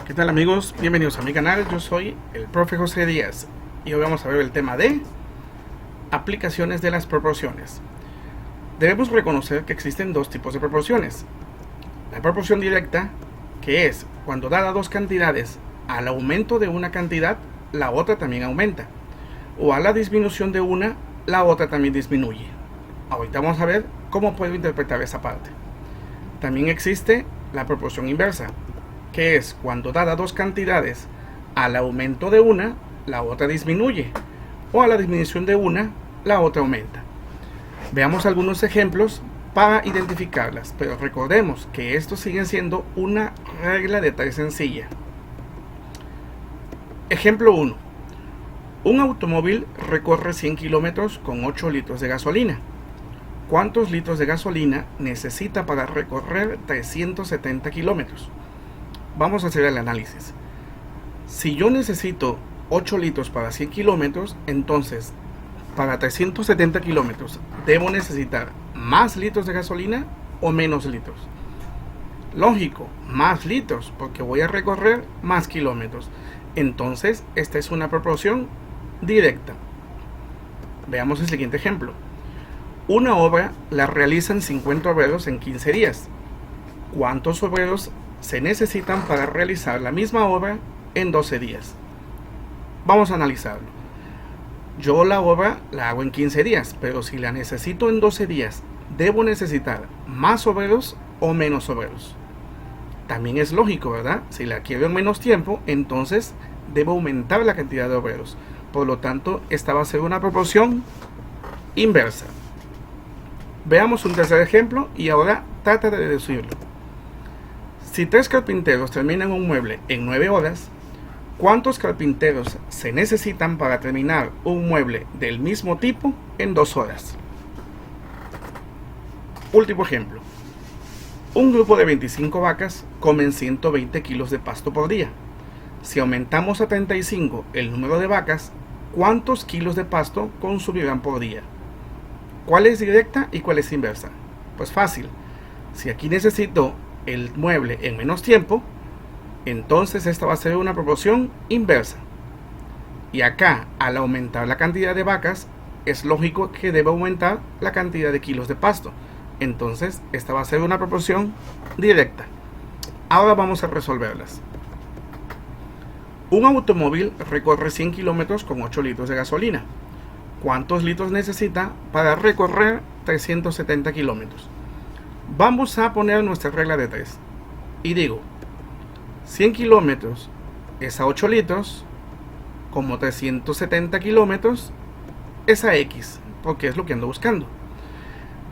¿Qué tal amigos? Bienvenidos a mi canal, yo soy el profe José Díaz y hoy vamos a ver el tema de aplicaciones de las proporciones. Debemos reconocer que existen dos tipos de proporciones. La proporción directa, que es cuando dada dos cantidades, al aumento de una cantidad, la otra también aumenta, o a la disminución de una, la otra también disminuye. Ahorita vamos a ver cómo puedo interpretar esa parte. También existe la proporción inversa, que es cuando dada dos cantidades, al aumento de una, la otra disminuye, o a la disminución de una, la otra aumenta. Veamos algunos ejemplos para identificarlas, pero recordemos que esto sigue siendo una regla de tres sencilla. Ejemplo 1. Un automóvil recorre 100 kilómetros con 8 litros de gasolina. ¿Cuántos litros de gasolina necesita para recorrer 370 kilómetros? Vamos a hacer el análisis. Si yo necesito 8 litros para 100 kilómetros, entonces para 370 kilómetros debo necesitar más litros de gasolina o menos litros. Lógico, más litros, porque voy a recorrer más kilómetros. Entonces, esta es una proporción directa. Veamos el siguiente ejemplo. Una obra la realizan 50 obreros en 15 días. ¿Cuántos obreros se necesitan para realizar la misma obra en 12 días? Vamos a analizarlo. Yo la obra la hago en 15 días, pero si la necesito en 12 días, ¿debo necesitar más obreros o menos obreros? También es lógico, ¿verdad? Si la quiero en menos tiempo, entonces debo aumentar la cantidad de obreros. Por lo tanto, esta va a ser una proporción inversa. Veamos un tercer ejemplo y ahora trata de deducirlo. Si 3 carpinteros terminan un mueble en 9 horas, ¿cuántos carpinteros se necesitan para terminar un mueble del mismo tipo en 2 horas? Último ejemplo. Un grupo de 25 vacas comen 120 kilos de pasto por día. Si aumentamos a 35 el número de vacas, ¿cuántos kilos de pasto consumirán por día? ¿Cuál es directa y cuál es inversa? Pues fácil. Si aquí necesito el mueble en menos tiempo, entonces esta va a ser una proporción inversa. Y acá, al aumentar la cantidad de vacas, es lógico que deba aumentar la cantidad de kilos de pasto. Entonces, esta va a ser una proporción directa. Ahora vamos a resolverlas. Un automóvil recorre 100 kilómetros con 8 litros de gasolina. ¿Cuántos litros necesita para recorrer 370 kilómetros? Vamos a poner nuestra regla de 3. Y digo, 100 kilómetros es a 8 litros, como 370 kilómetros es a X, porque es lo que ando buscando.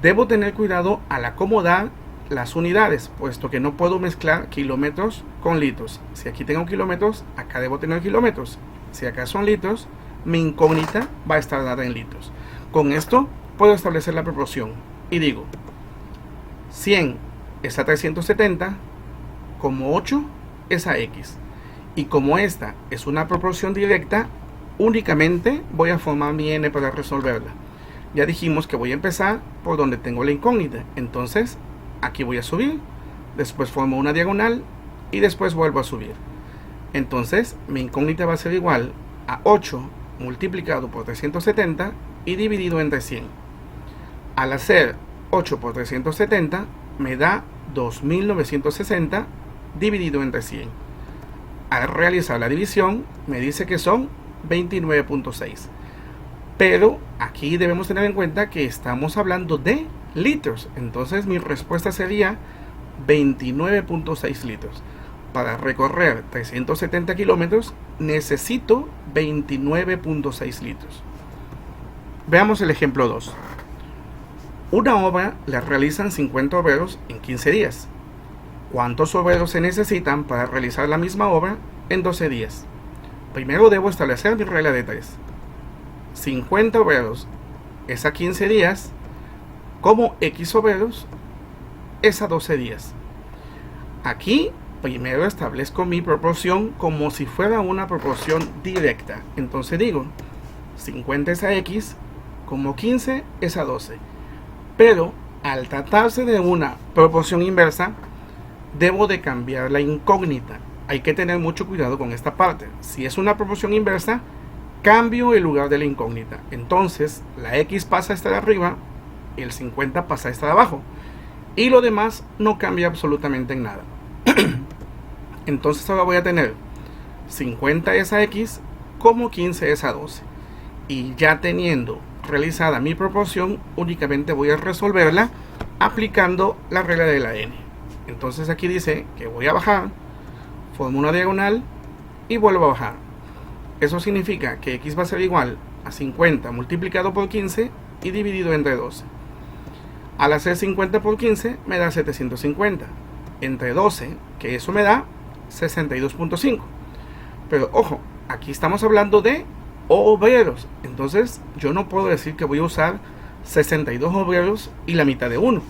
Debo tener cuidado al acomodar las unidades, puesto que no puedo mezclar kilómetros con litros. Si aquí tengo kilómetros, acá debo tener kilómetros. Si acá son litros, mi incógnita va a estar dada en litros. Con esto puedo establecer la proporción y digo 100 es a 370, como 8 es a X. Y como esta es una proporción directa, únicamente voy a formar mi n para resolverla. Ya dijimos que voy a empezar por donde tengo la incógnita. Entonces aquí voy a subir, después formo una diagonal y después vuelvo a subir. Entonces mi incógnita va a ser igual a 8 multiplicado por 370 y dividido entre 100. Al hacer 8 por 370 me da 2960 dividido entre 100. Al realizar la división me dice que son 29.6. Pero aquí debemos tener en cuenta que estamos hablando de litros. Entonces mi respuesta sería 29.6 litros. Para recorrer 370 kilómetros necesito 29.6 litros. Veamos el ejemplo 2. Una obra la realizan 50 obreros en 15 días. ¿Cuántos obreros se necesitan para realizar la misma obra en 12 días? Primero debo establecer mi regla de 3. 50 obreros es a 15 días, como X obreros es a 12 días. Aquí primero establezco mi proporción como si fuera una proporción directa. Entonces digo, 50 es a X, como 15 es a 12. Pero al tratarse de una proporción inversa, debo de cambiar la incógnita hay que tener mucho cuidado con esta parte. Si es una proporción inversa, cambio el lugar de la incógnita. Entonces, la X pasa a estar arriba y el 50 pasa a estar abajo. Y lo demás no cambia absolutamente en nada. Entonces ahora voy a tener 50 es a X como 15 es a 12. Y ya teniendo realizada mi proporción, únicamente voy a resolverla aplicando la regla de la n. Entonces aquí dice que voy a bajar, formo una diagonal y vuelvo a bajar. Eso significa que X va a ser igual a 50 multiplicado por 15 y dividido entre 12. Al hacer 50 por 15 me da 750. Entre 12, que eso me da 62.5. Pero ojo, aquí estamos hablando de obreros. Entonces yo no puedo decir que voy a usar 62 obreros y la mitad de uno.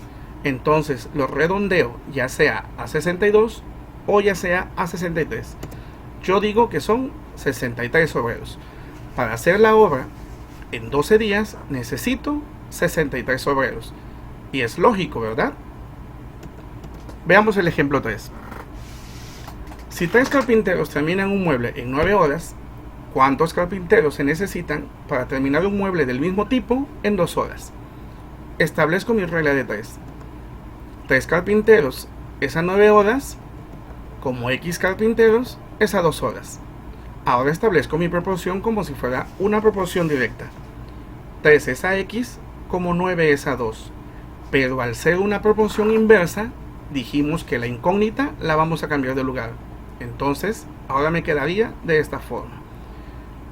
Entonces lo redondeo ya sea a 62 o ya sea a 63. Yo digo que son 63 obreros. Para hacer la obra en 12 días necesito 63 obreros. Y es lógico, ¿verdad? Veamos el ejemplo 3. Si 3 carpinteros terminan un mueble en 9 horas, ¿cuántos carpinteros se necesitan para terminar un mueble del mismo tipo en 2 horas? Establezco mi regla de 3. 3 carpinteros es a 9 horas, como X carpinteros es a 2 horas. Ahora establezco mi proporción como si fuera una proporción directa. 3 es a X como 9 es a 2. Pero al ser una proporción inversa, dijimos que la incógnita la vamos a cambiar de lugar. Entonces, ahora me quedaría de esta forma.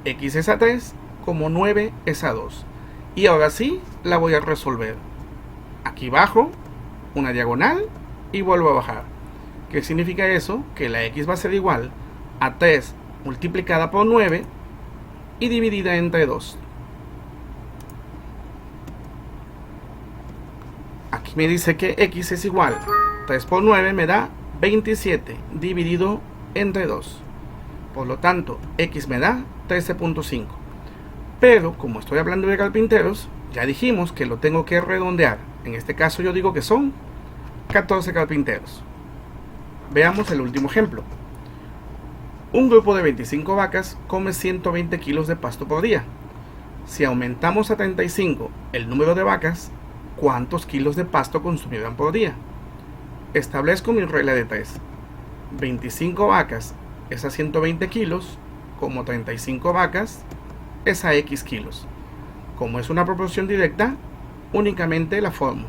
X es a 3 como 9 es a 2. Y ahora sí la voy a resolver. Aquí bajo una diagonal y vuelvo a bajar. ¿Qué significa eso? Que la X va a ser igual a 3 multiplicada por 9 y dividida entre 2. Aquí me dice que X es igual 3 por 9 me da 27 dividido entre 2. Por lo tanto, X me da 13.5. Pero como estoy hablando de carpinteros, ya dijimos que lo tengo que redondear. En este caso yo digo que son 14 carpinteros. Veamos el último ejemplo. Un grupo de 25 vacas come 120 kilos de pasto por día. Si aumentamos a 35 el número de vacas, ¿cuántos kilos de pasto consumirán por día? Establezco mi regla de 3. 25 vacas es a 120 kilos, como 35 vacas es a X kilos. Como es una proporción directa, únicamente la formo.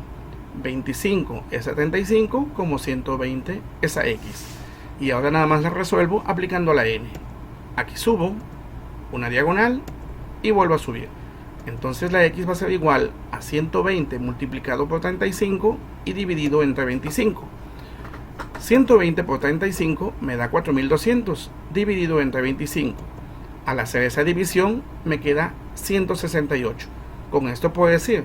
25 es a 35, como 120 es a X. Y ahora nada más la resuelvo aplicando la n. Aquí subo una diagonal y vuelvo a subir. Entonces la X va a ser igual a 120 multiplicado por 35 y dividido entre 25. 120 por 35 me da 4200 dividido entre 25. Al hacer esa división me queda 168. Con esto puedo decir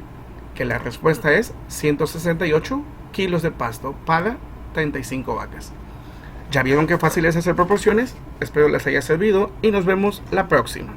que la respuesta es 168 kilos de pasto para 35 vacas. ¿Ya vieron qué fácil es hacer proporciones? Espero les haya servido y nos vemos la próxima.